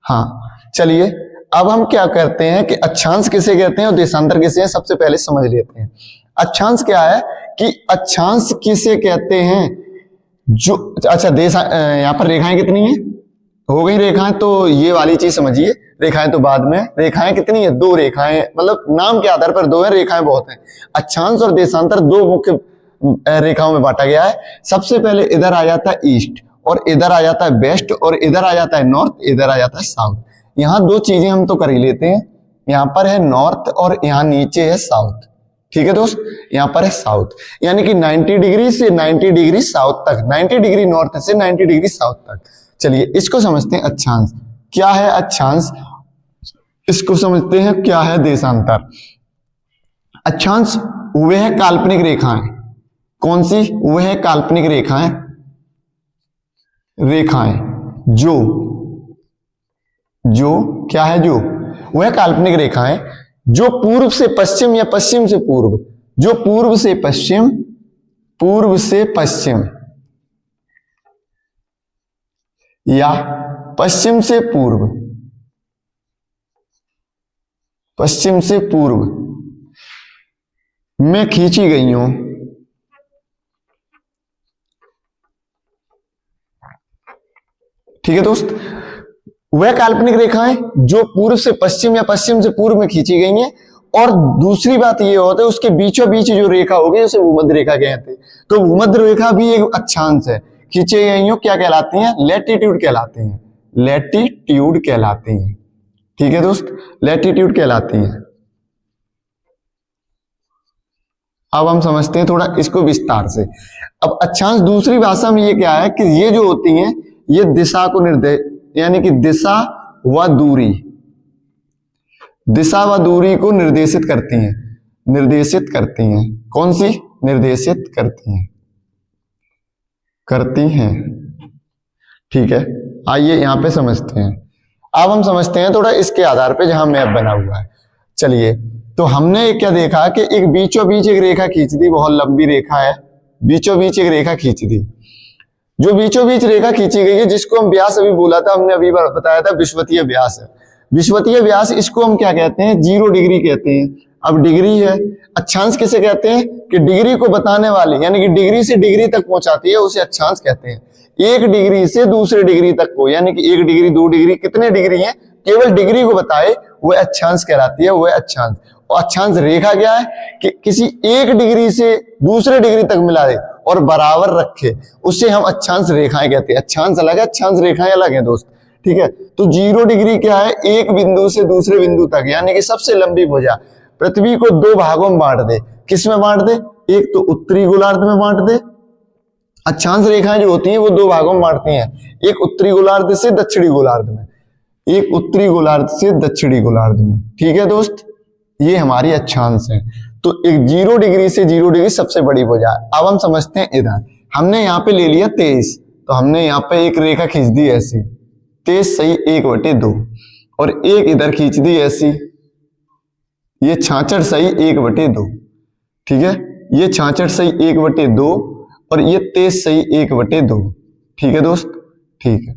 हाँ चलिए अब हम क्या करते हैं कि अक्षांश किसे कहते हैं और देशांतर किसे है सबसे पहले समझ लेते हैं। अक्षांश क्या है कि अक्षांश किसे कहते हैं? जो अच्छा यहाँ पर रेखाएं कितनी हैं? हो गई रेखाएं, तो ये वाली चीज समझिए। रेखाएं तो बाद में। रेखाएं कितनी है? दो रेखाएं, मतलब नाम के आधार पर दो है, रेखाएं बहुत हैं। अक्षांश और देशांतर दो मुख्य रेखाओं में बांटा गया है। सबसे पहले इधर आ जाता है ईस्ट और इधर आ जाता है वेस्ट और इधर आ जाता है नॉर्थ, इधर आ जाता है साउथ। यहाँ दो चीजें हम तो कर ही लेते हैं। यहाँ पर है नॉर्थ और यहाँ नीचे है साउथ। ठीक है दोस्त? यहाँ पर है साउथ, यानी कि 90 डिग्री से 90 डिग्री साउथ तक, 90 डिग्री नॉर्थ से 90 डिग्री साउथ तक। चलिए इसको समझते हैं अक्षांश। क्या है अक्षांश? इसको समझते हैं क्या है देशांतर। अक्षांश वह है काल्पनिक रेखाएं। कौन सी? वह है काल्पनिक रेखाएं, रेखाएं जो क्या है? जो वह काल्पनिक रेखाएं जो पूर्व से पश्चिम या पश्चिम से पूर्व, जो पूर्व से पश्चिम, पूर्व से पश्चिम या पश्चिम से पूर्व, पश्चिम से पूर्व में खींची गई हूं। ठीक है दोस्त? वह काल्पनिक रेखाएं जो पूर्व से पश्चिम या पश्चिम से पूर्व में खींची गई हैं। और दूसरी बात ये होता है उसके बीचों बीच जो रेखा होगी उसे भूमध्य रेखा कहते हैं। तो भूमध्य रेखा भी एक अक्षांश है। खींची गई हो क्या कहलाती हैं? लैटिट्यूड कहलाती हैं। लैटिट्यूड कहलाती हैं। ठीक है दोस्त? लैटिट्यूड कहलाती हैं। अब हम समझते हैं थोड़ा इसको विस्तार से। अब अक्षांश दूसरी भाषा में ये क्या है कि ये जो होती हैं ये दिशा को निर्देश, यानी कि दिशा व दूरी, दिशा व दूरी को निर्देशित करती हैं। निर्देशित करती हैं। कौन सी? निर्देशित करती हैं, करती हैं। ठीक है, आइए यहां पे समझते हैं। अब हम समझते हैं थोड़ा इसके आधार पे जहां मैप बना हुआ है। चलिए तो हमने क्या देखा कि एक बीचों बीच एक रेखा खींच दी, बहुत लंबी रेखा है, बीचों बीच एक रेखा खींच दी। जो बीचों बीच रेखा खींची गई है जिसको हम व्यास अभी बोला था, हमने अभी बताया था विषुवतीय व्यास है। विषुवतीय व्यास इसको हम क्या कहते हैं? 0 डिग्री कहते हैं। अब डिग्री है। अक्षांश किसे कहते हैं? कि डिग्री को बताने वाली, यानी कि डिग्री से डिग्री तक पहुंचाती है, उसे अक्षांश कहते हैं। एक डिग्री से दूसरे डिग्री तक को, यानी कि 1 डिग्री 2 डिग्री कितने डिग्री है केवल डिग्री को बताए वह अक्षांश कहलाती है। वह अक्षांश। और अक्षांश रेखा क्या है कि किसी एक डिग्री से दूसरे डिग्री तक मिला दे और बराबर रखे, उससे हम अक्षांश रेखाएं कहते हैं। अक्षांश अलग है, अक्षांश रेखाएं अलग है दोस्त। ठीक है? तो 0 डिग्री क्या है? एक बिंदु से दूसरे बिंदु तक, यानी कि सबसे लंबी भुजा। पृथ्वी को 2 भागों में बांट दे। किस में बांट दे? एक तो उत्तरी गोलार्ध में बांट दे। अक्षांश रेखाएं जो होती हैं वो 2 भागों में बांटती हैं, एक उत्तरी गोलार्ध से दक्षिणी गोलार्ध में, एक उत्तरी गोलार्ध से दक्षिणी गोलार्ध में। ठीक है दोस्त? ये हमारी अक्षांश है। तो एक 0 डिग्री से 0 डिग्री सबसे बड़ी भुजा। अब हम समझते हैं इधर हमने यहाँ पे ले लिया 23, तो हमने यहाँ पे एक रेखा खींच दी ऐसी, 23 सही 1/2, और एक इधर खींच दी ऐसी, ये 66 सही 1/2, ठीक है, ये 66 सही 1/2 और ये 23 सही 1/2, ठीक है दोस्त, ठीक है।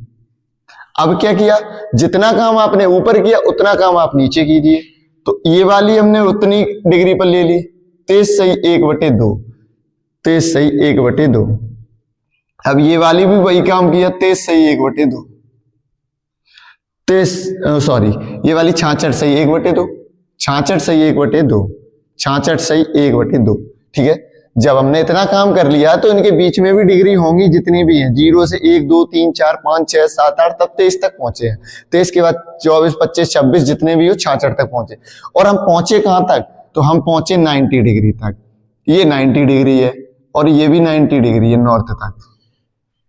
अब क्या किया, जितना काम आपने ऊपर किया उतना काम आप नीचे कीजिए। तो ये वाली हमने उतनी डिग्री पर ले ली, 23 सही 1/2, 23 सही 1/2। अब ये वाली भी वही काम किया, 23 सही 1/2, ये वाली 66 सही 1/2, 66 सही 1/2, 66 सही 1/2, ठीक है। जब हमने इतना काम कर लिया तो इनके बीच में भी डिग्री होंगी जितनी भी हैं, 0 से 1 2 3 4 5 6 7 8 तब 23 तक पहुंचे हैं। 23 के बाद 24 25 26 जितने भी हो 66 तक पहुंचे। और हम पहुंचे कहां तक, तो हम पहुंचे 90 डिग्री तक। ये 90 डिग्री है और ये भी 90 डिग्री है नॉर्थ तक।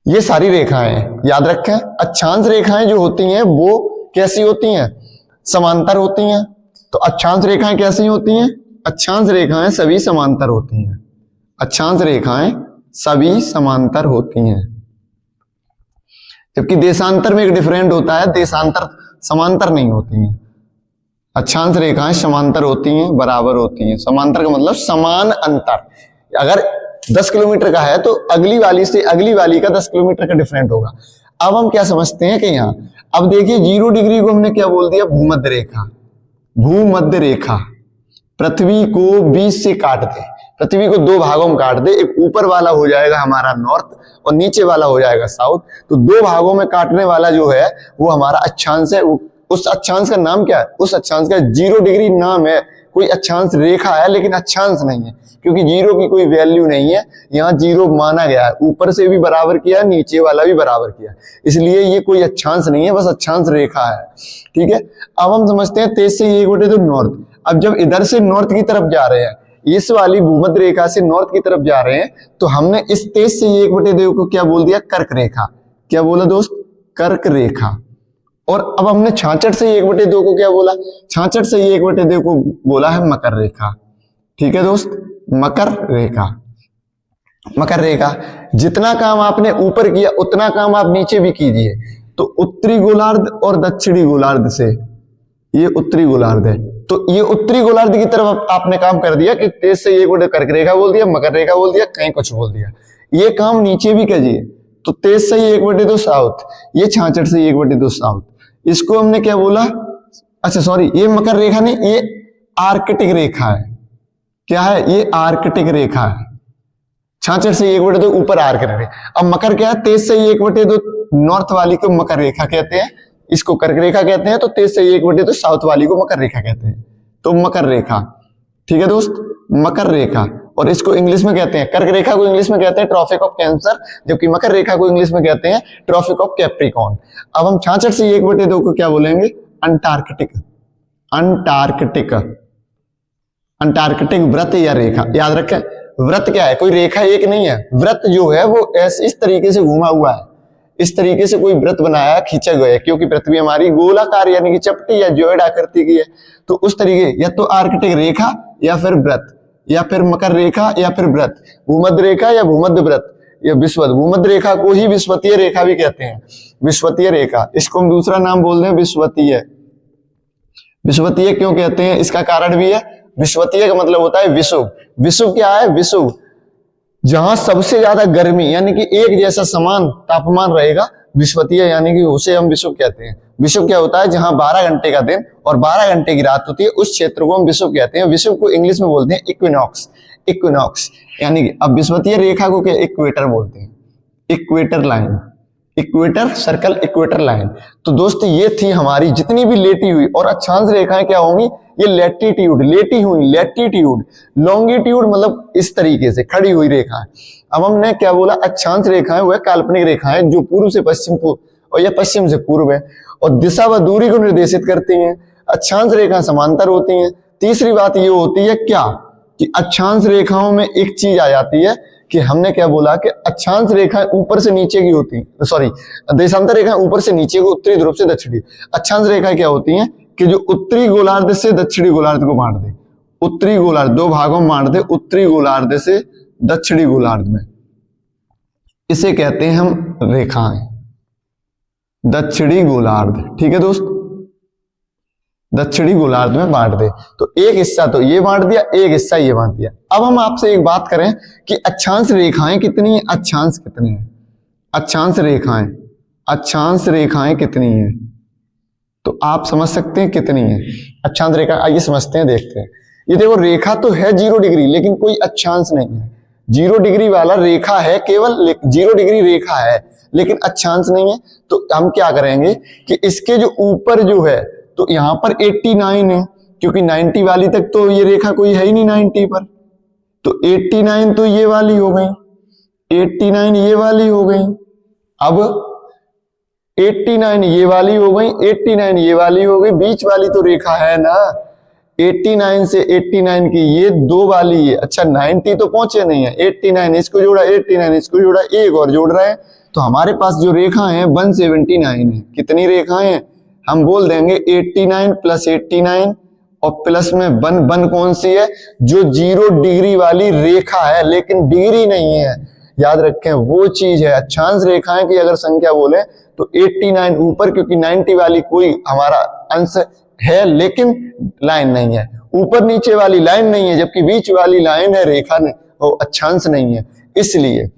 ये सारी रेखाएं हैं, याद रखें। अक्षांश रेखाएं जो होती हैं वो कैसी होती हैं, समांतर होती हैं। तो अक्षांश रेखाएं कैसी होती हैं, अक्षांश रेखाएं सभी समांतर होती हैं, अक्षांश रेखाएं सभी समांतर होती हैं। जबकि देशांतर में एक डिफरेंट होता है, देशांतर समांतर नहीं होती हैं। अक्षांश रेखाएं समांतर होती हैं, बराबर होती हैं। समांतर का मतलब समान अंतर। अगर 10 किलोमीटर का है तो अगली वाली से अगली वाली का 10 किलोमीटर का डिफरेंट होगा। अब हम क्या समझते हैं कि यहाँ, अब देखिए 0 डिग्री को हमने क्या बोल दिया, भूमध्य रेखा। भूमध्य रेखा पृथ्वी को 20 से काट दे, पृथ्वी को 2 भागों में काट दे, एक ऊपर वाला हो जाएगा हमारा नॉर्थ और नीचे वाला हो जाएगा साउथ। तो 2 भागों में काटने वाला जो है वो हमारा अक्षांश है। उस अक्षांश का नाम क्या है, उस अक्षांश का 0 डिग्री नाम है। कोई अक्षांश रेखा है लेकिन अक्षांश नहीं है, क्योंकि 0 की कोई वैल्यू नहीं है। यहाँ 0 माना गया है, ऊपर से भी बराबर किया, नीचे वाला भी बराबर किया, इसलिए ये कोई अक्षांश नहीं है, बस अक्षांश रेखा है, ठीक है। अब हम समझते हैं 23 से 1/2 नॉर्थ। अब जब इधर से नॉर्थ की तरफ जा रहे हैं, इस वाली भूमध्य रेखा से नॉर्थ की तरफ जा रहे हैं, तो हमने इस 23 से 1/2 को क्या बोल दिया, कर्क रेखा। क्या बोला दोस्त, कर्क रेखा। और अब हमने 66 से 1/2 को क्या बोला, 66 से 1/2 को बोला है मकर रेखा, ठीक है दोस्त, मकर रेखा। मकर रेखा, जितना काम आपने ऊपर किया उतना काम आप नीचे भी कीजिए। तो उत्तरी गोलार्ध और दक्षिणी गोलार्ध से, ये उत्तरी गोलार्ध है, तो ये उत्तरी गोलार्ध की तरफ आपने काम कर दिया कि 23 से 1/2 कर्क रेखा बोल दिया, मकर रेखा बोल दिया, कहीं कुछ बोल दिया। ये काम नीचे भी कीजिए। तो 23 से 1/2 साउथ, ये 66 से 1/2 साउथ। इसको हमने क्या बोला, अच्छा सॉरी, ये मकर रेखा नहीं, ये आर्कटिक रेखा है। क्या है, ये आर्कटिक रेखा है। 66 से 1/2 ऊपर आर्क रेखा। अब मकर क्या है, 23 से 1/2 नॉर्थ वाली को मकर रेखा कहते हैं, इसको कर्क रेखा कहते हैं। तो 23 से 1/2 साउथ वाली को मकर रेखा कहते हैं, तो मकर रेखा, ठीक है दोस्त, मकर रेखा। और इसको इंग्लिश में कहते हैं, कर्क रेखा को इंग्लिश में कहते हैं ट्रॉपिक ऑफ कैंसर, जबकि मकर रेखा को इंग्लिश में कहते हैं ट्रॉपिक ऑफ कैप्रिकॉर्न। अब हम 66 से 1/2 को क्या बोलेंगे, अंटार्कटिक। अंटार्कटिक, अंटार्कटिक व्रत या रेखा, याद रखें। व्रत क्या है, कोई रेखा एक नहीं है, व्रत जो है वो ऐसे इस तरीके से घूमा हुआ है, इस तरीके से कोई व्रत बनाया, खींचा गया है, क्योंकि पृथ्वी हमारी गोलाकार यानी कि चपटी या जॉइड आकृति की है। तो उस तरीके, या तो आर्कटिक रेखा या फिर व्रत, या फिर मकर रेखा या फिर व्रत, भूमध्य रेखा या भूमध्य व्रत या विश्वत। भूमध्य रेखा को ही विश्वतीय रेखा भी कहते हैं, विश्वतीय रेखा। इसको हम दूसरा नाम बोल रहे हैं विश्वतीय। विश्वतीय क्यों कहते हैं, इसका कारण भी है। विश्वतीय का मतलब होता है विषुव। विषुव क्या है, विषुव जहां सबसे ज्यादा गर्मी यानी कि एक जैसा समान तापमान रहेगा, विश्वतीय यानी कि उसे हम विषुव कहते हैं। विषुव क्या होता है, जहां 12 घंटे का दिन और 12 घंटे की रात होती है, उस क्षेत्र को हम विषुव कहते हैं। विषुव को इंग्लिश में बोलते हैं इक्विनॉक्स। इक्विनॉक्स यानी कि, अब विश्वतीय रेखा को क्या इक्वेटर बोलते हैं, equator line, equator circle, equator line. तो दोस्तों ये थी हमारी जितनी भी लेटी हुई, और अक्षांश रेखाएं क्या होंगी, ये लैटिट्यूड, लेटी हुई, लैटिट्यूड, लॉन्गिट्यूड मतलब इस तरीके से खड़ी हुई रेखा है। अब हमने क्या बोला, अक्षांश रेखाएं वह काल्पनिक रेखाएं जो पूर्व से पश्चिम को और या पश्चिम से पूर्व है और दिशा व दूरी को निर्देशित करती हैं। अक्षांश रेखाएं समांतर होती हैं। तीसरी बात ये होती है क्या, कि अक्षांश रेखाओं में एक चीज आ जाती है कि हमने क्या बोला कि अक्षांश रेखाएं ऊपर से नीचे की होती हैं, सॉरी देशांतर रेखाएं ऊपर से नीचे को, उत्तरी ध्रुव से दक्षिणी। अक्षांश रेखाएं क्या होती हैं कि जो उत्तरी गोलार्ध से दक्षिणी गोलार्ध को बांट दे, उत्तरी गोलार्ध 2 भागों में बांट दे, उत्तरी गोलार्ध से दक्षिणी गोलार्ध में। इसे कहते हैं हम रेखाएं, दक्षिणी गोलार्ध। ठीक है दोस्त, दक्षिणी गोलार्ध में बांट दे। तो एक हिस्सा तो ये बांट दिया, एक हिस्सा ये बांट दिया। अब हम आपसे एक बात करें कि अक्षांश रेखाएं कितनी है, अक्षांश कितनी है, अक्षांश रेखाएं, अक्षांश रेखाएं कितनी है, तो आप समझ सकते हैं कितनी है अक्षांश रेखा। आइए समझते हैं, देखते हैं। ये देखो रेखा तो है 0 डिग्री, लेकिन कोई अक्षांश नहीं है। 0 डिग्री वाला रेखा है, केवल 0 डिग्री रेखा है, लेकिन अक्षांश नहीं है। तो हम क्या करेंगे कि इसके जो ऊपर जो है, तो यहां पर 89 है, क्योंकि 90 वाली तक तो ये रेखा कोई है ही नहीं 90 पर। तो 89 तो ये वाली हो गई, 89 ये वाली हो गई। अब 89 ये वाली हो गई, 89 ये वाली हो गई, बीच वाली तो रेखा है ना। 89 से 89 की ये 2 वाली है। अच्छा 90 तो पहुंचे नहीं है, 89 इसको जोड़ा, 89 इसको जोड़ा, एक और जोड़ रहे हैं। तो हमारे पास जो रेखा है 179 है। कितनी रेखाएं हैं, हम बोल देंगे 89 प्लस 89 और प्लस में 1 कौन सी है, जो 0 डिग्री वाली रेखा है, लेकिन डिग्री नहीं है। याद रखें वो चीज है अक्षांश रेखाएं की अगर संख्या बोले तो 89 ऊपर, क्योंकि 90 वाली कोई हमारा अंश है लेकिन लाइन नहीं है, ऊपर नीचे वाली लाइन नहीं है, जबकि बीच वाली लाइन है रेखा ने, वो अक्षांश नहीं है। इसलिए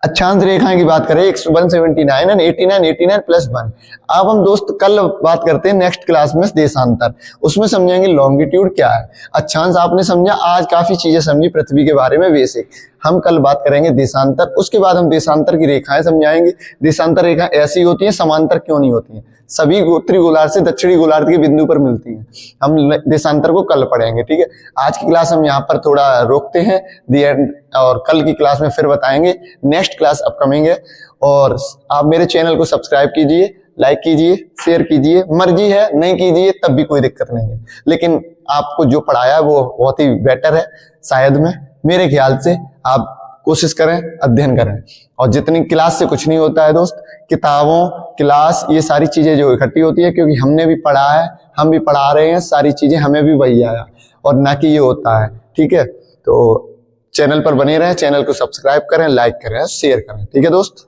अक्षांश रेखाएं की बात करें 179 एंड 89, 89 प्लस 1। अब हम दोस्त कल बात करते हैं नेक्स्ट क्लास में देशांतर, उसमें समझेंगे लॉन्गिट्यूड क्या है। अक्षांश आपने समझा, आज काफी चीजें समझी पृथ्वी के बारे में बेसिक। हम कल बात करेंगे देशांतर, उसके बाद हम देशांतर की रेखाएं समझाएंगे। देशांतर रेखा ऐसी होती है, समांतर क्यों नहीं होती है, सभी उत्तरी गोलार्ध से दक्षिणी गोलार्ध के बिंदु पर मिलती हैं। हम देशांतर को कल पढ़ेंगे। ठीक है, आज की क्लास हम यहाँ पर थोड़ा रोकते हैं दी एंड, और कल की क्लास में फिर बताएंगे। नेक्स्ट क्लास अपकमिंग है, और आप मेरे चैनल को सब्सक्राइब कीजिए, लाइक कीजिए, शेयर कीजिए। मर्जी है नहीं कीजिए तब भी कोई दिक्कत नहीं है, लेकिन आपको जो पढ़ाया वो बहुत ही बेटर है शायद में, मेरे ख्याल से। आप कोशिश करें, अध्ययन करें, और जितनी क्लास से कुछ नहीं होता है दोस्त, किताबों क्लास ये सारी चीजें जो इकट्ठी होती है, क्योंकि हमने भी पढ़ा है, हम भी पढ़ा रहे हैं, सारी चीजें हमें भी वही आया, और ना कि ये होता है। ठीक है, तो चैनल पर बने रहें, चैनल को सब्सक्राइब करें, लाइक करें, शेयर करें। ठीक है दोस्त।